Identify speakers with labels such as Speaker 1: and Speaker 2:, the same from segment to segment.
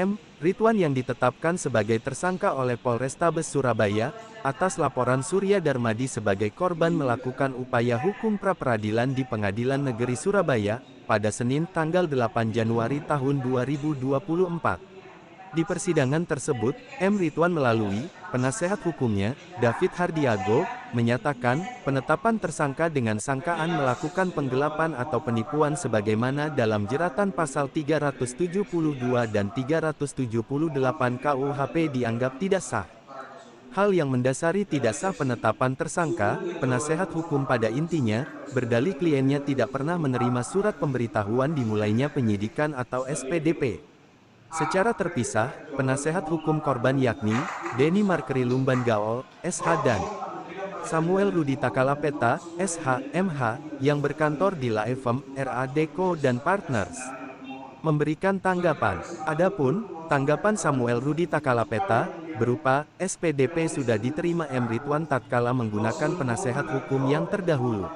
Speaker 1: M. Ridwan yang ditetapkan sebagai tersangka oleh Polrestabes Surabaya, atas laporan Surya Darmadi sebagai korban melakukan upaya hukum pra-peradilan di Pengadilan Negeri Surabaya, pada Senin tanggal 8 Januari tahun 2024. Di persidangan tersebut, M. Ridwan melalui penasehat hukumnya, David Hardiago, menyatakan penetapan tersangka dengan sangkaan melakukan penggelapan atau penipuan sebagaimana dalam jeratan pasal 372 dan 378 KUHP dianggap tidak sah. Hal yang mendasari tidak sah penetapan tersangka, penasehat hukum pada intinya, berdalih kliennya tidak pernah menerima surat pemberitahuan dimulainya penyidikan atau SPDP. Secara terpisah, penasehat hukum korban yakni, Denny Markeri Lumban Gaol, SH dan Samuel Rudi Takalapeta, SH, MH, yang berkantor di Laevem, RA Deco dan Partners, memberikan tanggapan. Adapun, tanggapan Samuel Rudi Takalapeta, berupa, SPDP sudah diterima M. Ridwan tatkala menggunakan penasehat hukum yang terdahulu.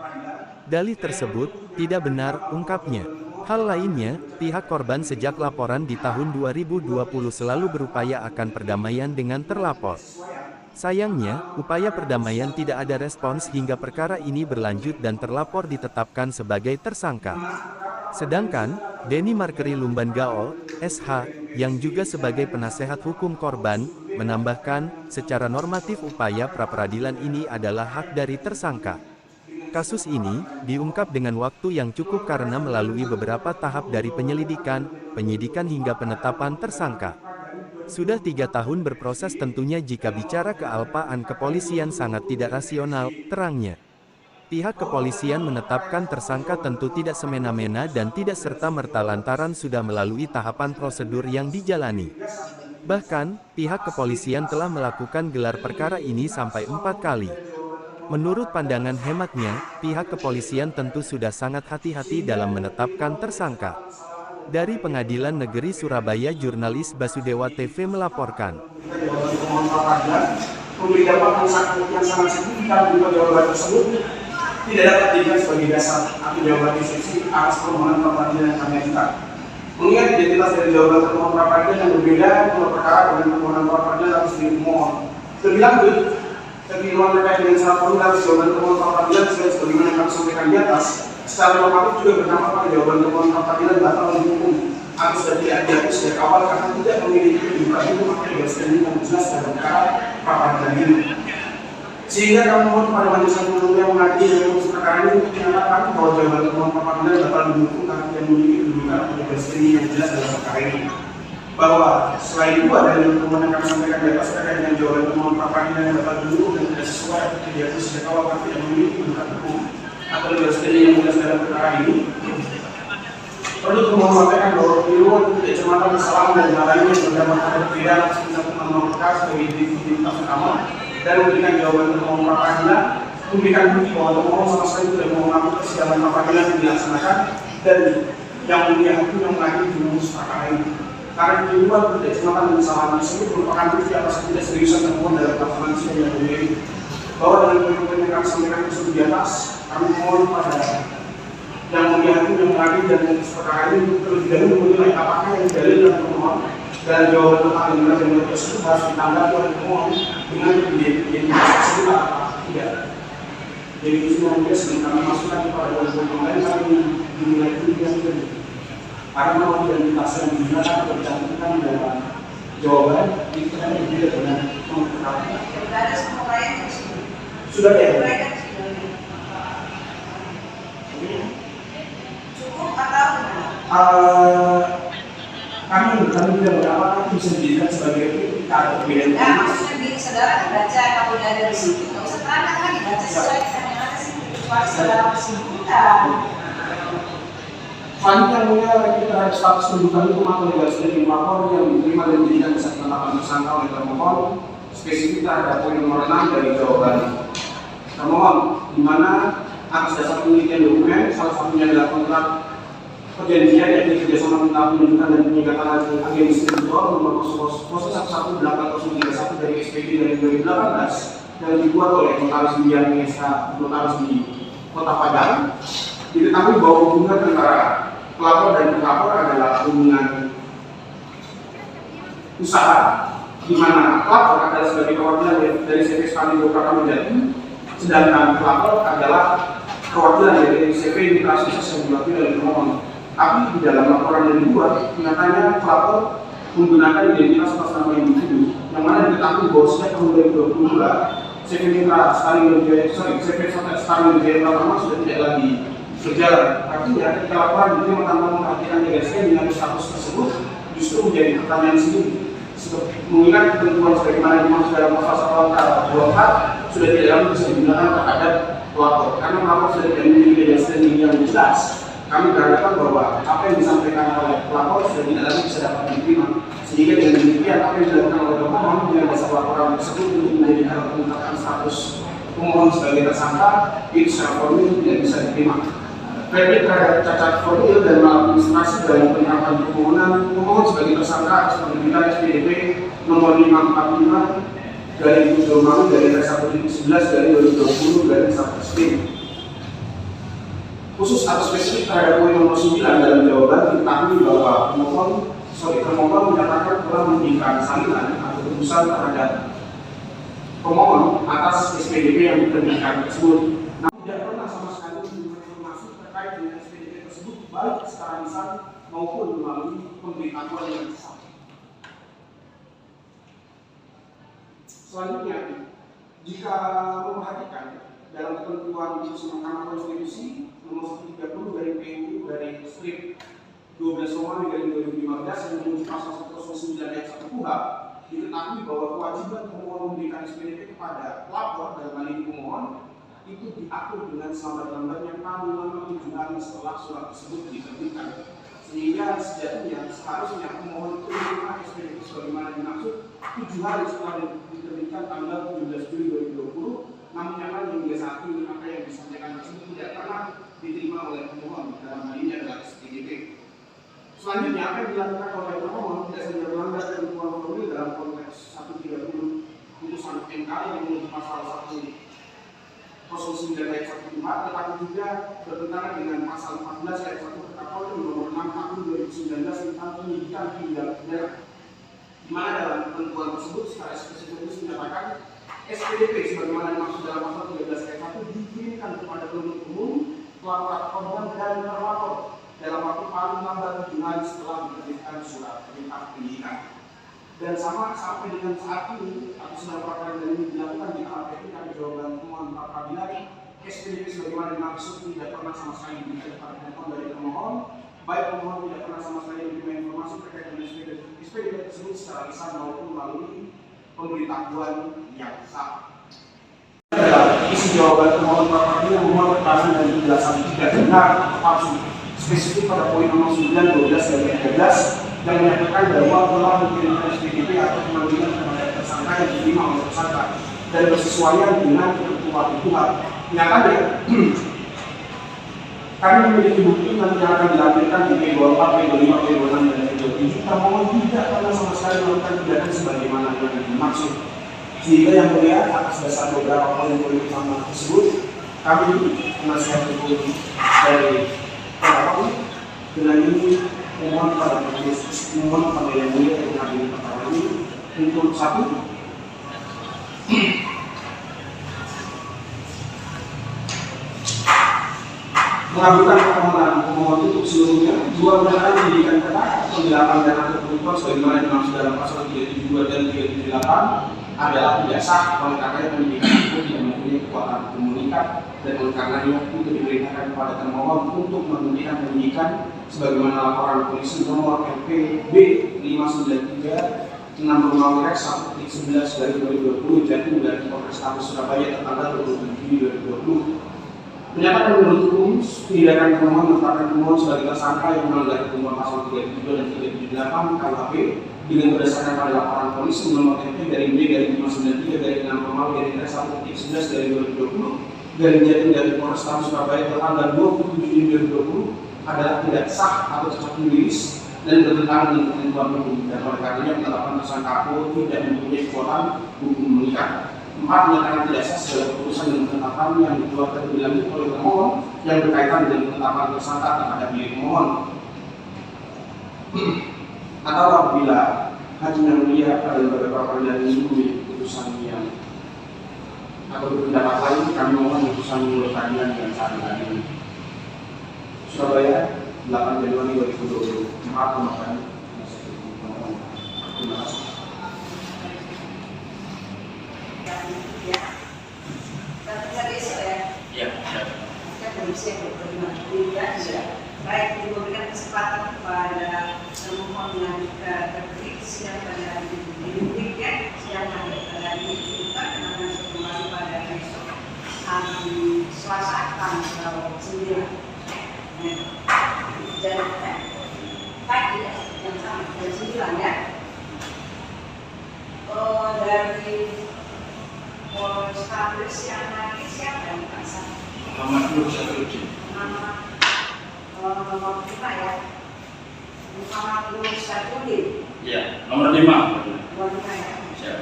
Speaker 1: Dalih tersebut, tidak benar, ungkapnya. Hal lainnya, pihak korban sejak laporan di tahun 2020 selalu berupaya akan perdamaian dengan terlapor. Sayangnya, upaya perdamaian tidak ada respons hingga perkara ini berlanjut dan terlapor ditetapkan sebagai tersangka. Sedangkan, Denny Markeri Lumban Gaol, SH, yang juga sebagai penasehat hukum korban, menambahkan, secara normatif upaya pra-peradilan ini adalah hak dari tersangka. Kasus ini diungkap dengan waktu yang cukup karena melalui beberapa tahap dari penyelidikan, penyidikan hingga penetapan tersangka. Sudah 3 tahun berproses tentunya jika bicara kealpaan kepolisian sangat tidak rasional, terangnya. Pihak kepolisian menetapkan tersangka tentu tidak semena-mena dan tidak serta-merta lantaran sudah melalui tahapan prosedur yang dijalani. Bahkan, pihak kepolisian telah melakukan gelar perkara ini sampai 4 kali. Menurut pandangan hematnya, pihak kepolisian tentu sudah sangat hati-hati dalam menetapkan tersangka. Dari Pengadilan Negeri Surabaya, jurnalis Basudewa TV melaporkan.
Speaker 2: Memberitahukan yang sangat signifikan untuk jawaban tersebut tidak dapat dijadikan sebagai dasar atau jawaban eksepsi atas permohonan pra-peradilan yang kami ajukan. Mengingat identitas dari jawaban termohon pra-peradilan yang berbeda untuk perkara dengan permohonan pra-peradilan harus dimohon. Lebih lanjut, kekeliruan terkait dengan syarat formil jawaban termohon pra-peradilan sebagaimana yang kami sampaikan di atas, secara normatif juga berdampak pada jawaban termohon pra-peradilan batal oleh hukum atau sudah tidak dihapus dari awal karena tidak memiliki kedudukan hukum atau berdasarkan yang jelas dalam perkara pra-peradilan ini. Sehingga kami mohon kepada majelis hakim yang mengadili dan memutus perkara ini untuk menyatakan bahwa jawaban termohon pra-peradilan batal didukung karena tidak memiliki kedudukan atau berdasarkan yang jelas dalam perkara ini. Bahwa selain itu ada yang permohonan kami sampaikan di atas terkait dengan jawaban termohon pra-peradilan yang dapat didukung dan tidak sesuai atau tidak dihapus sejak awal karena tidak memiliki kedudukan hukum atau berdasarkan yang jelas dalam perkara ini. Perlu termohon sampaikan bahwa kekeliruan tidak cermatan kesalahan dan hal lainnya yang berdampak pada perbedaan atas pencabutan nomor perkara sebagai identitas utama dan memberikan jawaban termohon pra-peradilan, memberikan bukti bahwa termohon sama sekali tidak mengaku persidangan pra-peradilan yang dilaksanakan dan yang mulia hakim yang mengadili memutus perkara ini. Karena kekeliruan tidak cermatan dan kesalahan tersebut merupakan bukti atas ketidakseriusan termohon dalam pelaksanaan sidang yang mulia ini. Bahwa dalam poin-poin yang kami sampaikan tersebut di atas, kami mohon pada yang mulia hakim yang mengadili dan memutus perkara ini terlebih dahulu menilai apakah yang dalil dan termohon dan jawaban tentang yang benar dan tidak tersebut harus ditanggapi oleh termohon dengan identitas tersebut atau tidak. Jadi itu semua mungkin sedang kami masukkan kepada poin-poin yang lain kami dinilai demikian karena identitas yang benar atau dicantumkan dalam jawaban itu kan berbeda dengan perkara. Sudah ya?
Speaker 3: Cukup atau
Speaker 2: kami tidak berapa bisa dijadikan sebagai atau perbedaan.
Speaker 3: ya maksudnya di saudara kan baca kalau dari situ setelah kan dibaca sesuai dengan yang ada sih kecuali saudara kesimpulan.
Speaker 2: Selanjutnya mulia kita terhadap status kedudukan hukum atau legal standing lapor yang diterima dan dijadikan bisa penetapan tersangka oleh termohon spesifik terhadap poin nomor 6 dari jawaban termohon, di mana atas dasar penelitian dokumen salah satunya adalah kontrak perjanjian yakni kerjasama tentang penunjukan dan penyigatan agen distributor nomor 0183031 dari SPG dari 2018 yang dibuat oleh Notaris Bian Mesa Notaris di Kota Padang. Diketahui bahwa hubungan antara pelapor dan terlapor adalah hubungan usaha di mana pelapor adalah sebagai perwakilan dari CV Spanduk Pratama Jati, sedangkan pelapor adalah perwakilan dari CV Mitra Sukses yang diwakili oleh pemohon. Tapi di dalam laporan yang dibuat, nyatanya pelapor menggunakan identitas atas nama individu, yang mana diketahui bahwa sejak tahun 2022 CV Mitra CV Starling Jaya Pratama sudah tidak lagi berjalan. Artinya ketika laporan diterima tanpa memperhatikan legasinya dengan status tersebut justru menjadi pertanyaan sendiri. Mengingat ketentuan sebagaimana dimaksud dalam pasal 24 sudah tidak lagi bisa digunakan terhadap pelapor, karena pelapor sudah tidak memiliki legasi yang jelas. Kami beranggapan bahwa apa yang disampaikan oleh pelapor sudah tidak lagi bisa dapat diterima, sehingga dengan demikian apa yang dilakukan oleh pemohon dengan dasar laporan tersebut untuk menjadikan penetapan status pemohon sebagai tersangka itu secara formil tidak bisa diterima. Kredit terhadap cacat formil dan maladministrasi dalam penerapan permohonan pemohon sebagai tersangka atas penerbitan SPDP nomor 545 dari 7 Maret dari 1.11 dari 2020 dari 1 SP. Khusus atau spesifik terhadap poin nomor 9 dalam jawaban diketahui bahwa termohon menyatakan telah memberikan salinan atau keputusan terhadap pemohon atas SPDP yang diterbitkan tersebut. Namun tidak pernah sama sekali memberikan informasi terkait dengan SPDP tersebut baik secara lisan maupun melalui pemberitahuan yang sah. Selanjutnya, jika memperhatikan dalam ketentuan putusan Mahkamah Konstitusi nomor 130 dari PUU dari strip 12 Romawi dari 2015 yang menuju pasal 109 ayat 1 KUHP, diketahui bahwa kewajiban pemohon memberikan SPDP kepada pelapor dalam hal ini pemohon itu diatur dengan selambat-lambatnya paling lama 7 hari setelah surat tersebut diterbitkan. Sehingga sejatinya seharusnya pemohon itu menerima SPDP sebagaimana dimaksud 7 hari setelah diterbitkan tanggal 17 Juli 2020. Namun nyatanya hingga saat ini apa yang disampaikan tersebut tidak pernah diterima oleh pemohon, dalam hal ini adalah SPDP. Selanjutnya apa yang dilakukan oleh pemohon tidak saja melanggar ketentuan formil dalam konteks 130 putusan MK yang menurut pasal 109 ayat 1 KUHP, tetapi juga bertentangan dengan pasal 14 ayat 1 Kapolri nomor 6 tahun 2019 tentang penyidikan tindak pidana, di mana dalam ketentuan tersebut secara spesifik menyatakan SPDP sebagaimana dimaksud dalam pasal 13 ayat 1 dikirimkan kepada penuntut umum, pelapor korban dan terlapor dalam waktu paling lambat 7 hari setelah diterbitkan surat perintah penyidikan. Dan sama sampai dengan saat ini atau sedang perkara ini dilakukan di tahap ketika jawaban pemohon pra peradilan, SPDP sebagaimana dimaksud tidak pernah sama sekali diberikan kepada pemohon dari pemohon, baik pemohon tidak pernah sama sekali menerima informasi terkait dengan SPDP tersebut secara lisan maupun melalui pemberitahuan yang sah. Adalah isi jawaban pemohon pra peradilan memohon keterangan dan penjelasan tidak benar atau palsu, spesifik pada poin nomor 9, 12 dan 13 yang menyatakan bahwa telah mengirimkan SPDP atau pemanggilan kepada tersangka yang diterima oleh tersangka dan bersesuaian dengan ketentuan KUHP. Nyatanya, kami memiliki bukti yang akan dilampirkan di P24, P25, P26 dan P27. Termohon tidak pernah sama sekali melakukan tindakan sebagaimana yang dimaksud. Sehingga yang mulia atas dasar beberapa poin-poin utama tersebut, kami penasihat hukum dari pelapor dengan ini mohon kepada yang mulia yang menghadiri perkara ini untuk satu, mengabulkan permohonan pemohon untuk seluruhnya. Dua, menyatakan pendidikan ketat, penggelapan dan atau penipuan sebagaimana dimaksud dalam pasal 372 dan 378 adalah tidak sah oleh karena pendidikan itu tidak mempunyai kekuatan komunikat dan oleh karenanya itu diperintahkan kepada termohon untuk menghentikan penyidikan sebagaimana laporan polisi nomor LPB 593 6 Romawi 1.11 dari 2020 Jatim dari Polrestabes Surabaya tertanggal 27 Juli 2020 menyatakan menurut hukum tindakan pemohon menetapkan pemohon sebagai tersangka yang melanggar ketentuan pasal 372 dan 378 KUHP dengan berdasarkan pada laporan polisi nomor MP dari B dari 593 dari 6 Romawi dari 1.11 dari 2020 dari Jatim dari Polrestabes Surabaya tertanggal 27 Juli 2020 adalah tidak sah atau cacat yuridis dan bertentangan dengan ketentuan hukum, dan oleh karenanya penetapan tersangka APO tidak mempunyai kekuatan hukum mengikat. 4, menyatakan tidak sah segala keputusan dan penetapan yang dikeluarkan lebih lanjut oleh pemohon yang berkaitan dengan penetapan tersangka terhadap milik pemohon. Atau apabila Hakim yang mulia pada lembaga pra-peradilan ini putusan yang atau berpendapat lain, kami mohon putusan menurut peradilan dengan saat ini. Surabaya, 8 Januari 2024, memakan. Terima kasih.
Speaker 3: Ya. Kita besok ya.
Speaker 4: Iya.
Speaker 3: Kita berusia 25 ya. Baik, diberikan kesempatan kepada termohon mengajukan replik sidang pada hari ini. Ya, sidang pada hari ini kita akan kembali pada besok hari Selasa tanggal 9. Dan pagi ya, jam sama jam 9 ya. Dari Polrestabes yang lagi siapa yang Pak Sam?
Speaker 4: Muhammad Nur Syafruddin.
Speaker 3: Nomor 5 ya. Muhammad Nur Syafruddin.
Speaker 4: Iya, nomor 5.
Speaker 3: Nomor 5 ya.
Speaker 4: Siap.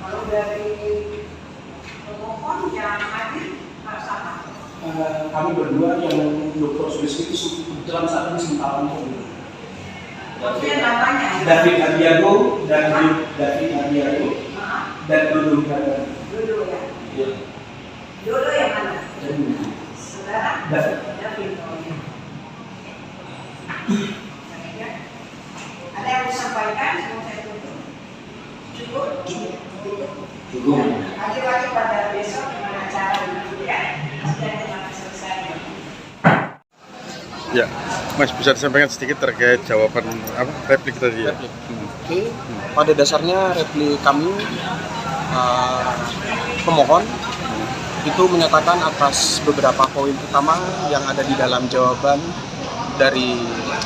Speaker 3: Kalau dari pemohon yang hadir Pak Sama.
Speaker 2: Kami berdua yang Dr. Sulistyo itu dalam saat ini sementara untuk
Speaker 3: Maksudnya namanya?
Speaker 2: David Adiago dan David Adiago dan Dodo Wiradana.
Speaker 3: Dodo ya.
Speaker 2: Iya.
Speaker 3: Dodo yang mana?
Speaker 2: Dan
Speaker 3: Saudara?
Speaker 2: David.
Speaker 3: David. Ya. Ada yang mau disampaikan? Sebelum saya tutup. Cukup?
Speaker 2: Cukup.
Speaker 3: Lagi-lagi pada besok gimana cara itu ya? Sudah telah selesai.
Speaker 5: Ya, Mas bisa disampaikan sedikit terkait jawaban replik tadi ya?
Speaker 6: Oke, pada dasarnya replik kami pemohon itu menyatakan atas beberapa poin utama yang ada di dalam jawaban dari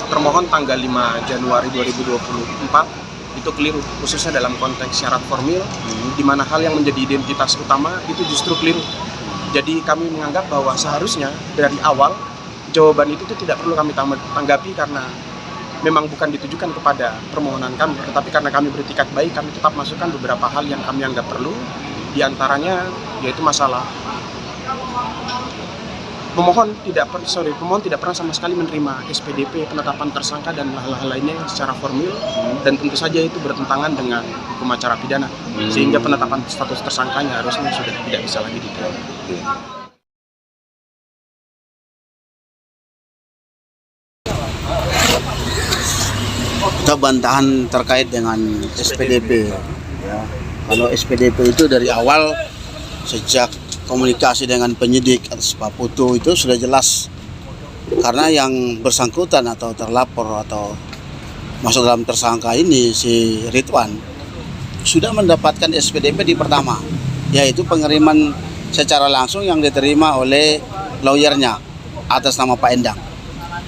Speaker 6: termohon tanggal 5 Januari 2024 itu keliru, khususnya dalam konteks syarat formil, di mana hal yang menjadi identitas utama itu justru keliru. Jadi kami menganggap bahwa seharusnya dari awal jawaban itu tidak perlu kami tanggapi karena memang bukan ditujukan kepada permohonan kami, tetapi karena kami beretikat baik, kami tetap masukkan beberapa hal yang kami anggap perlu, diantaranya yaitu masalah pemohon tidak pernah sama sekali menerima SPDP, penetapan tersangka dan hal-hal lainnya secara formil, dan tentu saja itu bertentangan dengan hukum acara pidana, sehingga penetapan status tersangkanya harusnya sudah tidak bisa lagi diterima.
Speaker 7: Kita bantahan terkait dengan SPDP. Ya. Kalau SPDP itu dari awal sejak komunikasi dengan penyidik atas Pak Putu itu sudah jelas, karena yang bersangkutan atau terlapor atau masuk dalam tersangka ini si Ridwan sudah mendapatkan SPDP di pertama, yaitu pengiriman secara langsung yang diterima oleh lawyernya atas nama Pak Endang.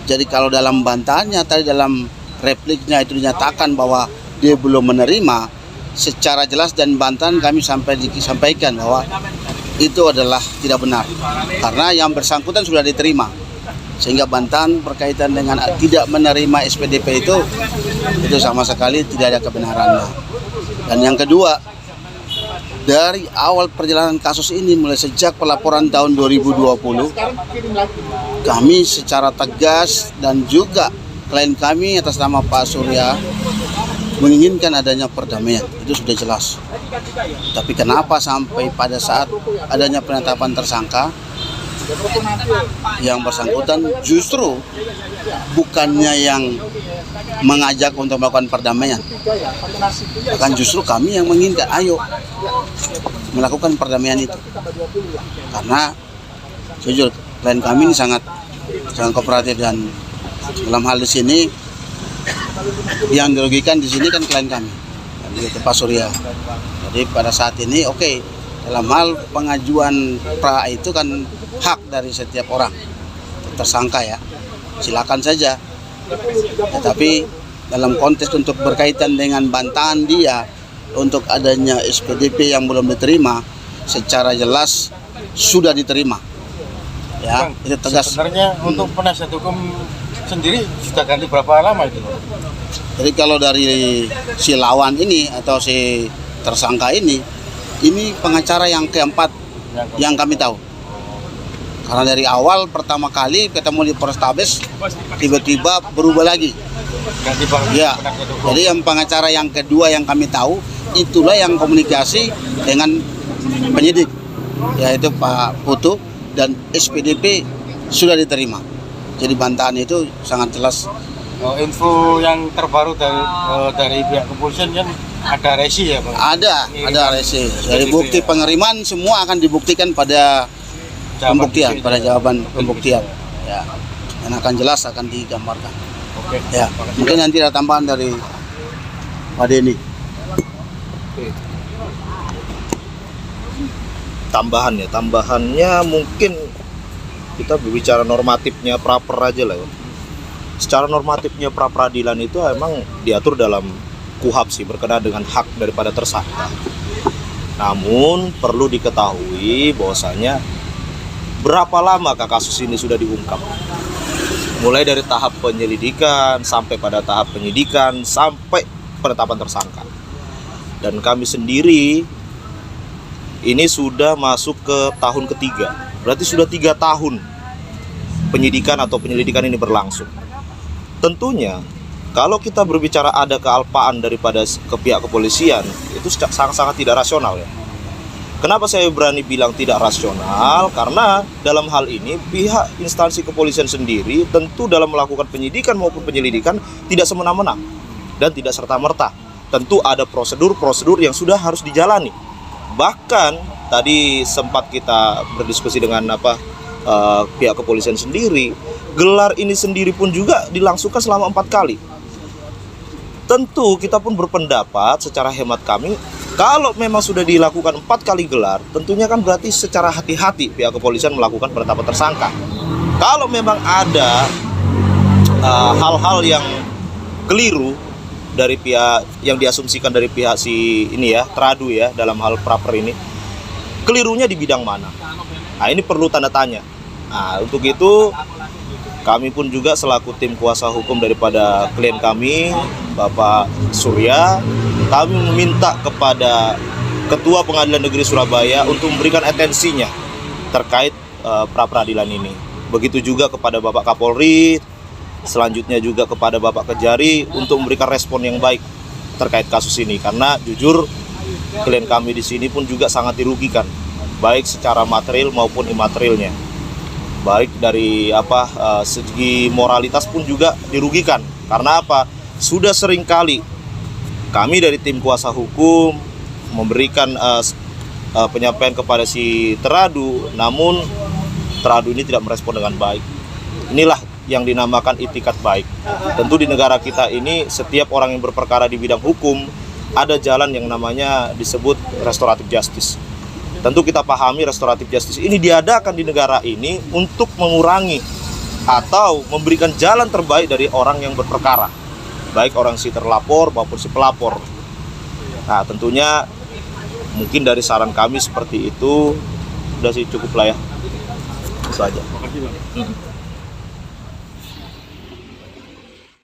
Speaker 7: Jadi kalau dalam bantahannya tadi dalam repliknya itu dinyatakan bahwa dia belum menerima, secara jelas dan bantahan kami sampaikan bahwa itu adalah tidak benar, karena yang bersangkutan sudah diterima, sehingga bantahan berkaitan dengan tidak menerima SPDP itu sama sekali tidak ada kebenarannya. Dan yang kedua, dari awal perjalanan kasus ini mulai sejak pelaporan tahun 2020, kami secara tegas dan juga klien kami atas nama Pak Surya menginginkan adanya perdamaian, itu sudah jelas. Tapi kenapa sampai pada saat adanya penetapan tersangka, yang bersangkutan justru bukannya yang mengajak untuk melakukan perdamaian, bahkan justru kami yang menginginkan ayo melakukan perdamaian itu, karena jujur klien kami ini sangat kooperatif, dan dalam hal di sini yang dirugikan di sini kan klien kami, yaitu Pak Surya. Jadi pada saat ini dalam hal pengajuan pra itu kan hak dari setiap orang tersangka ya, silakan saja. Tetapi dalam konteks untuk berkaitan dengan bantahan dia untuk adanya SPDP yang belum diterima, secara jelas sudah diterima. Ya, itu tegas.
Speaker 5: Sebenarnya untuk penasihat hukum sendiri sudah ganti berapa lama itu?
Speaker 7: Jadi kalau dari si lawan ini atau si tersangka ini pengacara yang keempat yang kami tahu. Karena dari awal pertama kali ketemu di Polrestabes tiba-tiba berubah lagi.
Speaker 5: Ganti bang.
Speaker 7: Ya. Jadi yang pengacara yang kedua yang kami tahu itulah yang komunikasi dengan penyidik, yaitu Pak Putu, dan SPDP sudah diterima. Jadi bantahan itu sangat jelas.
Speaker 5: Info yang terbaru dari pihak kepolisian kan ada resi ya bang?
Speaker 7: Ada resi. Dari bukti pengiriman semua akan dibuktikan pada pembuktian, pada jawaban pembuktian. Ya, dan akan jelas, akan digambarkan.
Speaker 5: Oke.
Speaker 7: Ya, mungkin nanti ada tambahan dari Pak Denny.
Speaker 8: Tambahannya mungkin kita berbicara normatifnya praper aja lah ya. Secara normatifnya pra peradilan itu emang diatur dalam KUHP sih, berkenaan dengan hak daripada tersangka. Namun perlu diketahui bahwasanya berapa lama kasus ini sudah diungkap, mulai dari tahap penyelidikan sampai pada tahap penyidikan sampai penetapan tersangka. Dan kami sendiri ini sudah masuk ke tahun ketiga, berarti sudah 3 tahun penyidikan atau penyelidikan ini berlangsung. Tentunya kalau kita berbicara ada kealpaan daripada ke pihak kepolisian, itu sangat-sangat tidak rasional ya. Kenapa saya berani bilang tidak rasional? Karena dalam hal ini pihak instansi kepolisian sendiri tentu dalam melakukan penyidikan maupun penyelidikan tidak semena-mena dan tidak serta-merta. Tentu ada prosedur-prosedur yang sudah harus dijalani. Bahkan tadi sempat kita berdiskusi dengan pihak kepolisian sendiri, gelar ini sendiri pun juga dilangsungkan selama 4 kali. Tentu kita pun berpendapat secara hemat kami, kalau memang sudah dilakukan 4 kali gelar, tentunya kan berarti secara hati-hati pihak kepolisian melakukan penetapan tersangka. Kalau memang ada hal-hal yang keliru dari pihak yang diasumsikan dari pihak si ini ya, teradu ya, dalam hal praper ini, kelirunya di bidang mana? Nah, ini perlu tanda tanya. Nah, untuk itu kami pun juga selaku tim kuasa hukum daripada klien kami, Bapak Surya, kami meminta kepada Ketua Pengadilan Negeri Surabaya untuk memberikan atensinya terkait pra-peradilan ini. Begitu juga kepada Bapak Kapolri, selanjutnya juga kepada Bapak Kejari untuk memberikan respon yang baik terkait kasus ini. Karena jujur klien kami di sini pun juga sangat dirugikan, baik secara material maupun imaterialnya. Baik dari segi moralitas pun juga dirugikan. Karena apa? Sudah sering kali kami dari tim kuasa hukum memberikan penyampaian kepada si teradu, namun teradu ini tidak merespon dengan baik. Inilah yang dinamakan itikat baik. Tentu di negara kita ini setiap orang yang berperkara di bidang hukum ada jalan yang namanya disebut restoratif justice. Tentu kita pahami restoratif justice ini diadakan di negara ini untuk mengurangi atau memberikan jalan terbaik dari orang yang berperkara, baik orang si terlapor maupun si pelapor. Nah, tentunya mungkin dari saran kami seperti itu, sudah sih cukup lah ya. Itu saja.